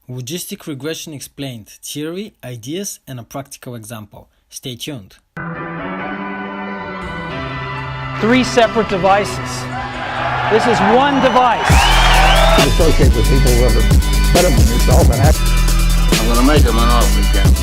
Logistic regression explained, theory, ideas, and a practical example. Stay tuned. 3 separate devices. This is one device. To associate with people who are better than yourself and act. I'm going to make him an offer again.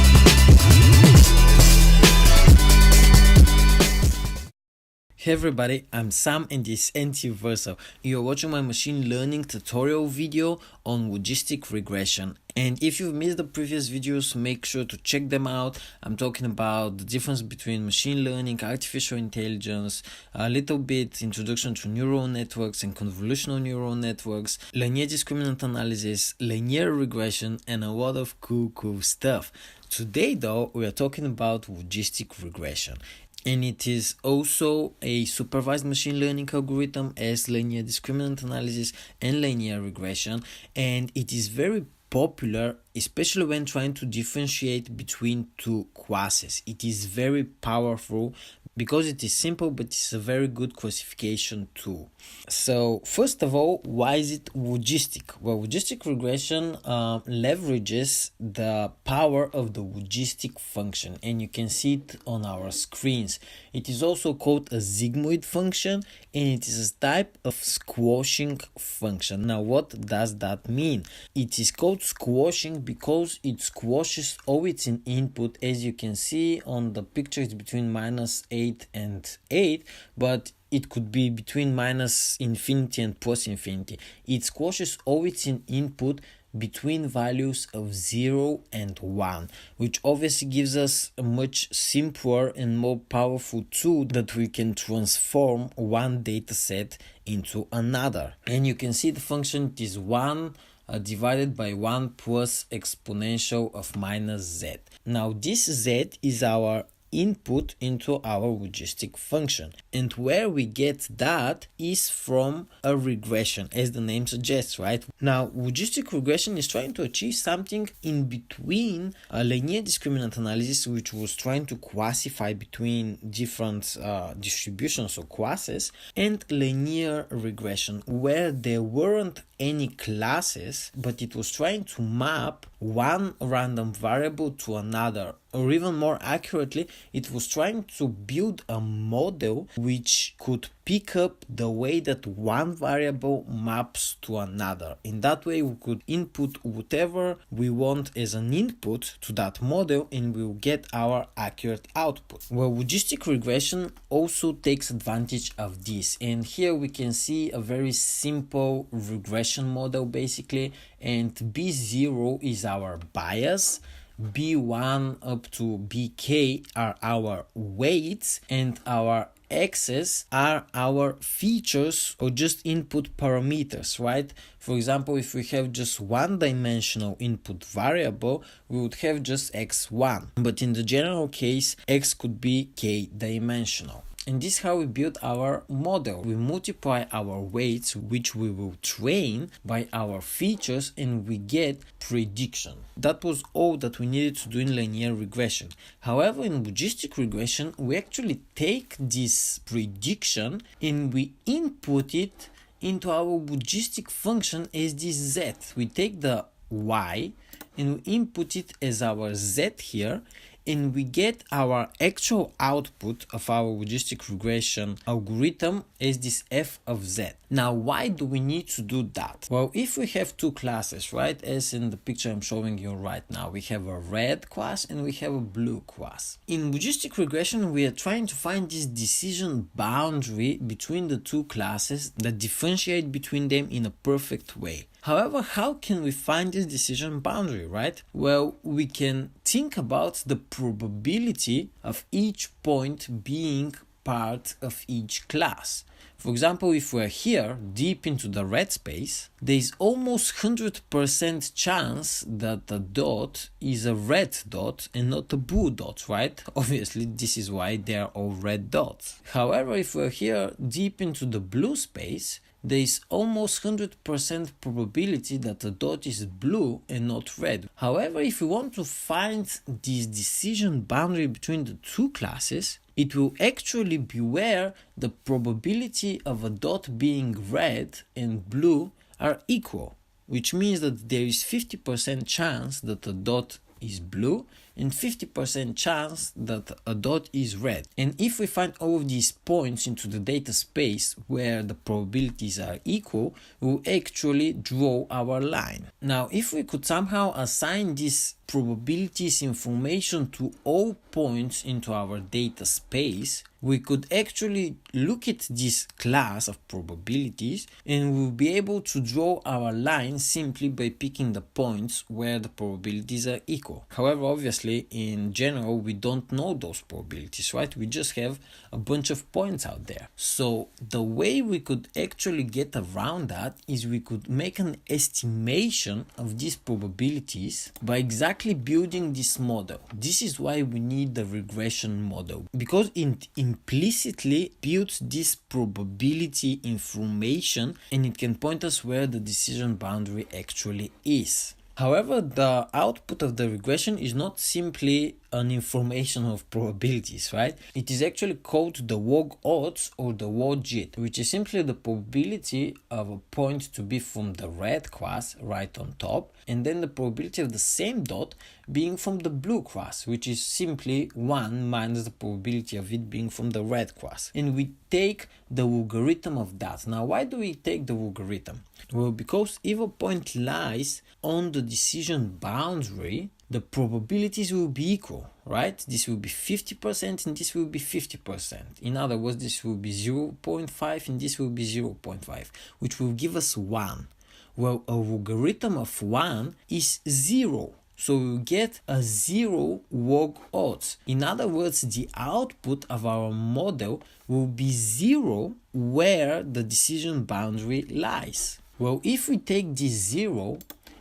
Hey everybody, I'm Sam and this is NT-Versal. You're watching my machine learning tutorial video on logistic regression. And if you've missed the previous videos, make sure to check them out. I'm talking about the difference between machine learning, artificial intelligence, a little bit introduction to neural networks and convolutional neural networks, linear discriminant analysis, linear regression, and a lot of cool stuff. Today though, we are talking about logistic regression. And it is also a supervised machine learning algorithm as linear discriminant analysis and linear regression, and it is very popular, especially when trying to differentiate between two classes. It is very powerful because it is simple, but it's a very good classification tool. So first of all, why is it logistic? Well, logistic regression leverages the power of the logistic function, and you can see it on our screens. It is also called a sigmoid function, and it is a type of squashing function. Now, what does that mean? It is called squashing because it squashes all its input. As you can see on the picture, it's between -8 and 8, but it could be between -infinity and +infinity. It squashes all its input between values of 0 and 1, which obviously gives us a much simpler and more powerful tool that we can transform one data set into another. And you can see the function is 1 divided by 1 plus exponential of -z. Now this z is our input into our logistic function, and where we get that is from a regression, as the name suggests, right? Now logistic regression is trying to achieve something in between a linear discriminant analysis, which was trying to classify between different distributions or classes, and linear regression, where there weren't any classes, but it was trying to map one random variable to another, or even more accurately, it was trying to build a model which could pick up the way that one variable maps to another. In that way, we could input whatever we want as an input to that model, and we'll get our accurate output. Well, logistic regression also takes advantage of this, and here we can see a very simple regression model basically, and B0 is our bias, B1 up to BK are our weights, and our x's are our features or just input parameters, right? For example, if we have just one-dimensional input variable, we would have just x1, but in the general case, x could be k-dimensional. And this is how we build our model. We multiply our weights, which we will train, by our features, and we get prediction. That was all that we needed to do in linear regression. However, in logistic regression, we actually take this prediction and we input it into our logistic function as this z. We take the y and we input it as our z here, and we get our actual output of our logistic regression algorithm as this f of z. Now, why do we need to do that? Well, if we have two classes, right, as in the picture I'm showing you right now, we have a red class and we have a blue class. In logistic regression, we are trying to find this decision boundary between the two classes that differentiate between them in a perfect way. However, how can we find this decision boundary, right? Well, we can think about the probability of each point being part of each class. For example, if we're here deep into the red space, there's almost 100% chance that the dot is a red dot and not a blue dot, right? Obviously, this is why they're all red dots. However, if we're here deep into the blue space, there is almost 100% probability that the dot is blue and not red. However, if we want to find this decision boundary between the two classes, it will actually be where the probability of a dot being red and blue are equal. which means that there is 50% chance that a dot is blue and 50% chance that a dot is red. And if we find all of these points into the data space where the probabilities are equal, we'll actually draw our line. Now, if we could somehow assign this probabilities information to all points into our data space, we could actually look at this class of probabilities and we'll be able to draw our line simply by picking the points where the probabilities are equal. However, obviously, in general, we don't know those probabilities, right? We just have a bunch of points out there. So the way we could actually get around that is we could make an estimation of these probabilities by exactly building this model. This is why we need the regression model, because it implicitly builds this probability information and it can point us where the decision boundary actually is. However, the output of the regression is not simply an information of probabilities, right? It is actually called the log odds or the logit, which is simply the probability of a point to be from the red class right on top, and then the probability of the same dot being from the blue class, which is simply 1 minus the probability of it being from the red class. And we take the logarithm of that. Now, why do we take the logarithm? Well, because if a point lies on the decision boundary, the probabilities will be equal, right? This will be 50% and this will be 50%. In other words, this will be 0.5 and this will be 0.5, which will give us 1. Well, a logarithm of 1 is 0. So we get a 0 log odds. In other words, the output of our model will be 0 where the decision boundary lies. Well, if we take this 0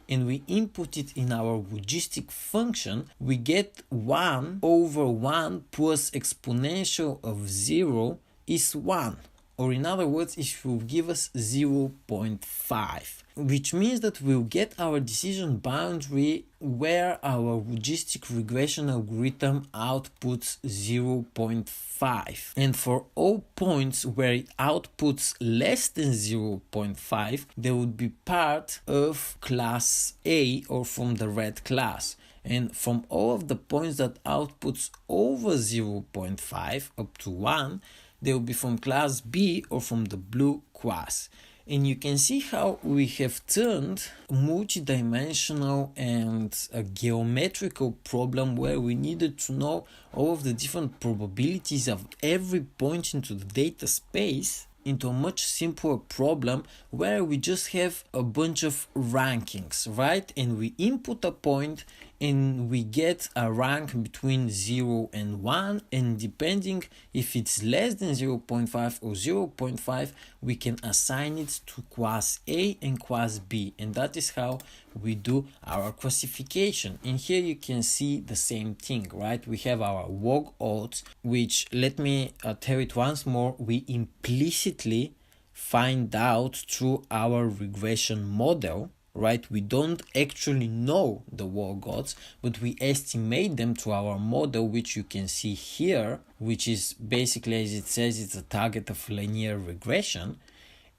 and we input it in our logistic function, we get 1 over 1 plus exponential of 0 is 1. Or in other words, it will give us 0.5, which means that we'll get our decision boundary where our logistic regression algorithm outputs 0.5. And for all points where it outputs less than 0.5, they would be part of class A or from the red class. And from all of the points that outputs over 0.5 up to 1, they will be from class B or from the blue class. And you can see how we have turned a multidimensional and a geometrical problem where we needed to know all of the different probabilities of every point into the data space into a much simpler problem where we just have a bunch of rankings, right? And we input a point and we get a rank between 0 and 1, and depending if it's less than 0.5 or 0.5, we can assign it to class A and class B, and that is how we do our classification. And here you can see the same thing, right? We have our log odds, which, let me tell it once more, we implicitly find out through our regression model, right? We don't actually know the log odds, but we estimate them to our model, which you can see here, which is basically, as it says, it's a target of linear regression.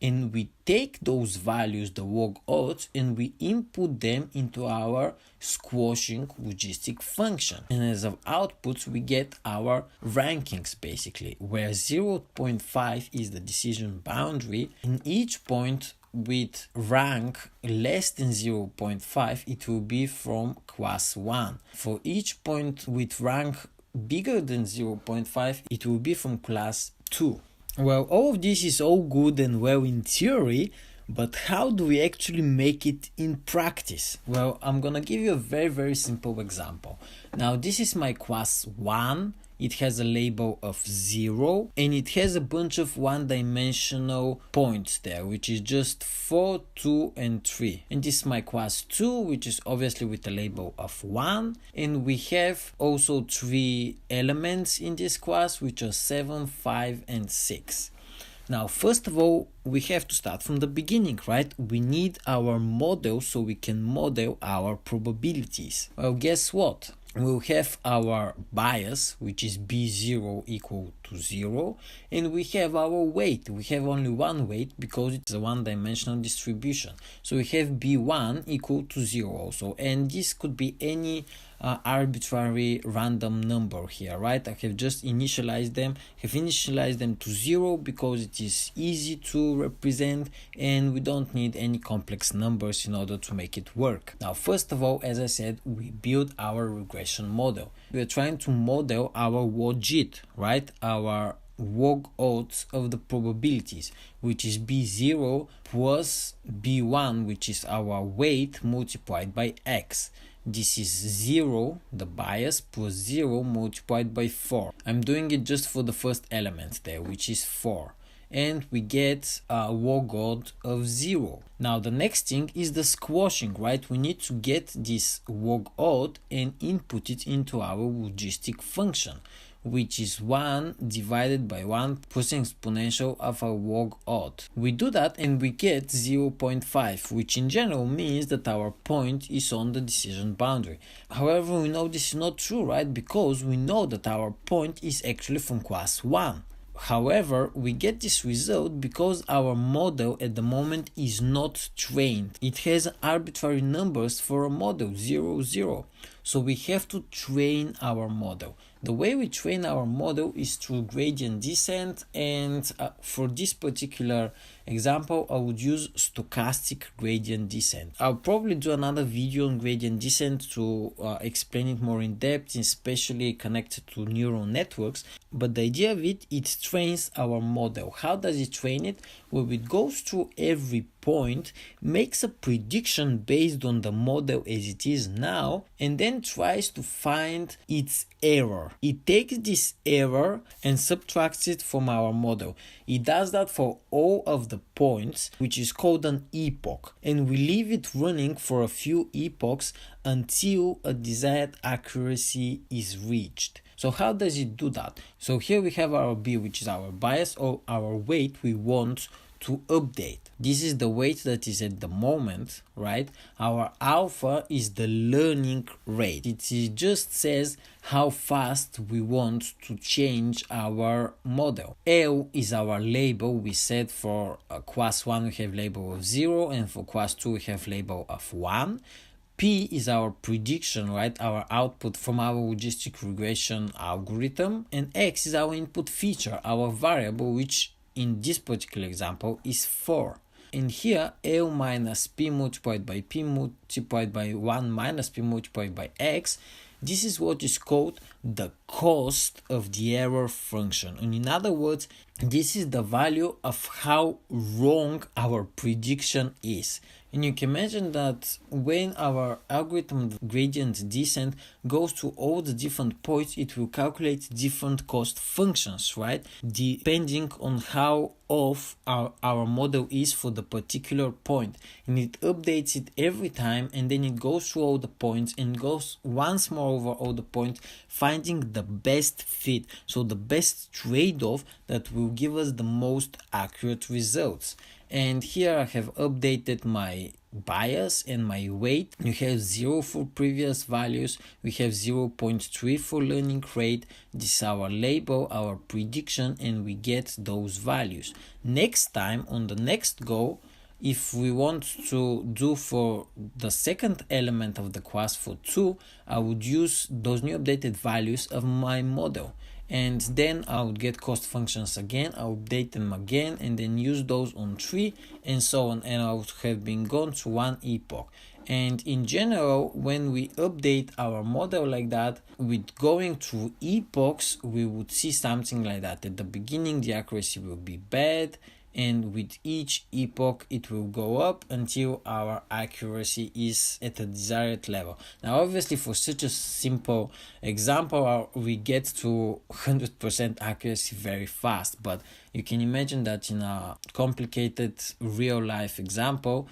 And we take those values, the log odds, and we input them into our squashing logistic function. And as of outputs, we get our rankings, basically, where 0.5 is the decision boundary. In each point with rank less than 0.5, it will be from class 1. For each point with rank bigger than 0.5, it will be from class 2. Well, all of this is all good and well in theory, but how do we actually make it in practice? Well, I'm gonna give you a very simple example. Now, this is my class 1. It has a label of 0 and it has a bunch of one-dimensional points there, which is just 4, 2 and 3. And this is my class 2, which is obviously with a label of 1, and we have also 3 elements in this class, which are 7, 5 and 6. Now, first of all, we have to start from the beginning, right? We need our model so we can model our probabilities. Well, guess what? We'll have our bias, which is B0 equal to 0, and we have our weight. We have only one weight because it's a one-dimensional distribution. So we have B1 equal to 0 also, and this could be any arbitrary random number here, right? I have just initialized them, to 0 because it is easy to represent and we don't need any complex numbers in order to make it work. Now, first of all, as I said, we build our regression model. We are trying to model our logit, right? Our log odds of the probabilities, which is B0 plus B1, which is our weight, multiplied by X. This is 0, the bias, plus 0 multiplied by 4. I'm doing it just for the first element there, which is 4. And we get a log odd of 0. Now the next thing is the squashing, right? We need to get this log odd and input it into our logistic function, which is 1 divided by 1 plus exponential of a log odd. We do that and we get 0.5, which in general means that our point is on the decision boundary. However, we know this is not true, right? Because we know that our point is actually from class 1. However, we get this result because our model at the moment is not trained. It has arbitrary numbers for a model, 0, 0. So we have to train our model. The way we train our model is through gradient descent, and for this particular example I would use stochastic gradient descent. I'll probably do another video on gradient descent to explain it more in depth, especially connected to neural networks, but the idea of it trains our model. How does it train it? Well, it goes through every point, makes a prediction based on the model as it is now, and then tries to find its error. It takes this error and subtracts it from our model. It does that for all of the points, which is called an epoch, and we leave it running for a few epochs until a desired accuracy is reached. So how does it do that? So here we have our B, which is our bias or our weight we want to update. This is the weight that is at the moment, right? Our alpha is the learning rate. It just says how fast we want to change our model. L is our label. We said for class 1 we have label of 0, and for class 2 we have label of 1. P is our prediction, right? Our output from our logistic regression algorithm. And X is our input feature, our variable, which in this particular example is 4. And here L minus P multiplied by P multiplied by 1 minus P multiplied by X, this is what is called the cost of the error function. And in other words, this is the value of how wrong our prediction is. And you can imagine that when our algorithm gradient descent goes to all the different points, it will calculate different cost functions, right? Depending on how off our model is for the particular point. And it updates it every time, and then it goes through all the points and goes once more over all the points, finding the best fit, so the best trade-off that will give us the most accurate results. And here I have updated my bias and my weight. You have 0 for previous values, we have 0.3 for learning rate. This is our label, our prediction, and we get those values. Next time, on the next go, if we want to do for the second element of the class for 2, I would use those new updated values of my model. And then I would get cost functions again, I'll update them again, and then use those on 3, and so on, and I would have been gone to 1 epoch. And in general, when we update our model like that, with going through epochs, we would see something like that. At the beginning, the accuracy will be bad, and with each epoch it will go up until our accuracy is at a desired level. Now obviously for such a simple example we get to 100% accuracy very fast, but you can imagine that in a complicated real life example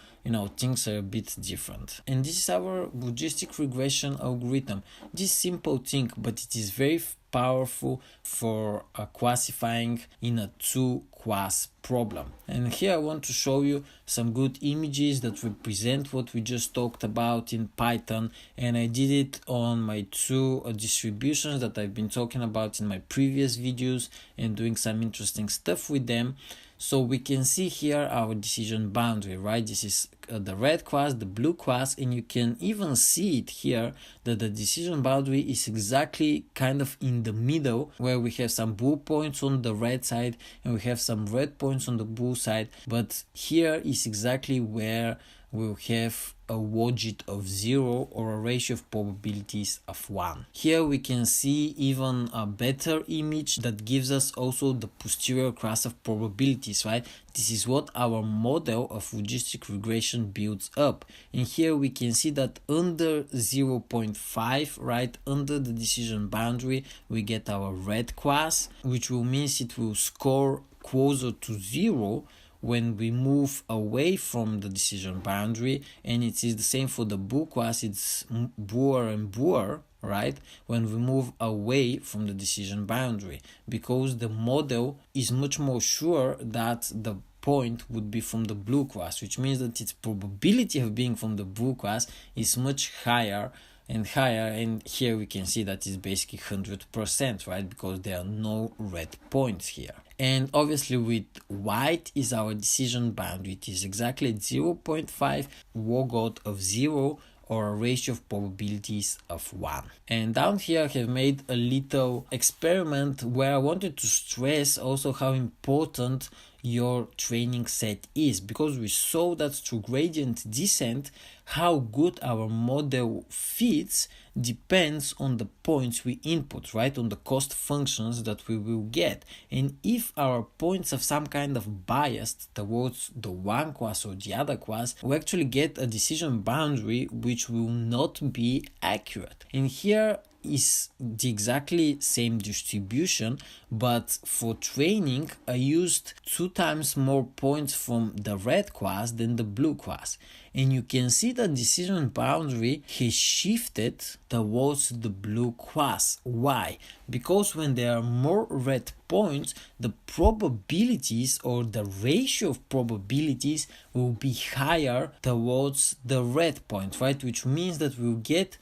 things are a bit different. And this is our logistic regression algorithm. This simple thing, but it is very powerful for classifying in a two-class problem. And here I want to show you some good images that represent what we just talked about in Python, and I did it on my two distributions that I've been talking about in my previous videos and doing some interesting stuff with them. So we can see here our decision boundary, right? This is the red class, the blue class, and you can even see it here that the decision boundary is exactly kind of in the middle, where we have some blue points on the red side and we have some red points on the blue side. But here is exactly where we'll have a widget of 0 or a ratio of probabilities of 1. Here we can see even a better image that gives us also the posterior class of probabilities, right? This is what our model of logistic regression builds up. And here we can see that under 0.5, right, under the decision boundary, we get our red class, which will mean it will score closer to 0 when we move away from the decision boundary, and it is the same for the blue class. It's bluer and bluer, right, when we move away from the decision boundary, because the model is much more sure that the point would be from the blue class, which means that its probability of being from the blue class is much higher and higher. And here we can see that it's basically 100%, right, because there are no red points here. And obviously with white is our decision boundary. It is exactly 0.5 log of 0 or a ratio of probabilities of 1. And down here I have made a little experiment where I wanted to stress also how important your training set is, because we saw that through gradient descent, how good our model fits depends on the points we input, right, on the cost functions that we will get. And if our points have some kind of bias towards the one class or the other class, we actually get a decision boundary which will not be accurate. And here is the exactly same distribution, but for training I used 2 times more points from the red class than the blue class, and you can see the decision boundary has shifted towards the blue class. Why? Because when there are more red points, the probabilities or the ratio of probabilities will be higher towards the red point, right, which means that we'll get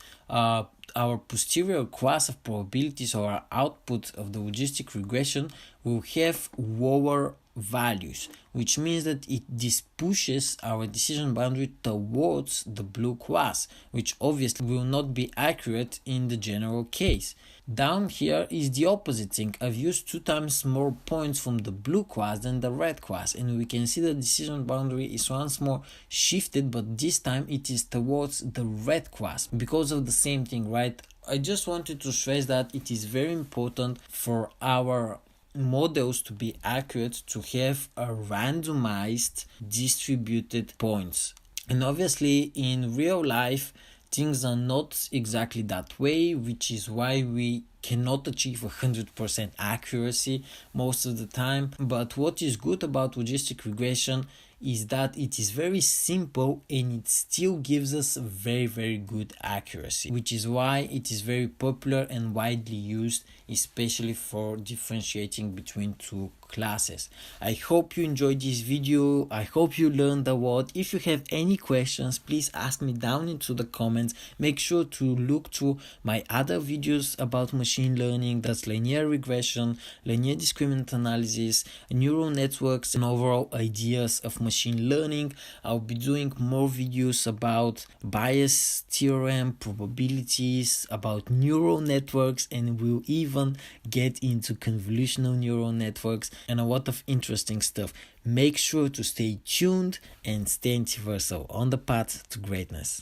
our posterior class of probabilities, or our output of the logistic regression, will have lower values, which means that this pushes our decision boundary towards the blue class, which obviously will not be accurate in the general case. Down here is the opposite thing. I've used 2 times more points from the blue class than the red class, and we can see the decision boundary is once more shifted, but this time it is towards the red class because of the same thing, right? I just wanted to stress that it is very important for our models to be accurate to have a randomized distributed points. And obviously in real life things are not exactly that way, which is why we cannot achieve 100% accuracy most of the time. But what is good about logistic regression is that it is very simple and it still gives us very good accuracy, which is why it is very popular and widely used, especially for differentiating between two classes. I hope you enjoyed this video. I hope you learned a lot. If you have any questions, please ask me down into the comments. Make sure to look through my other videos about machine learning, that's linear regression, linear discriminant analysis, neural networks, and overall ideas of machine learning. I'll be doing more videos about bias theorem, probabilities, about neural networks, and we'll even get into convolutional neural networks and a lot of interesting stuff. Make sure to stay tuned and stay TensorFlow on the path to greatness.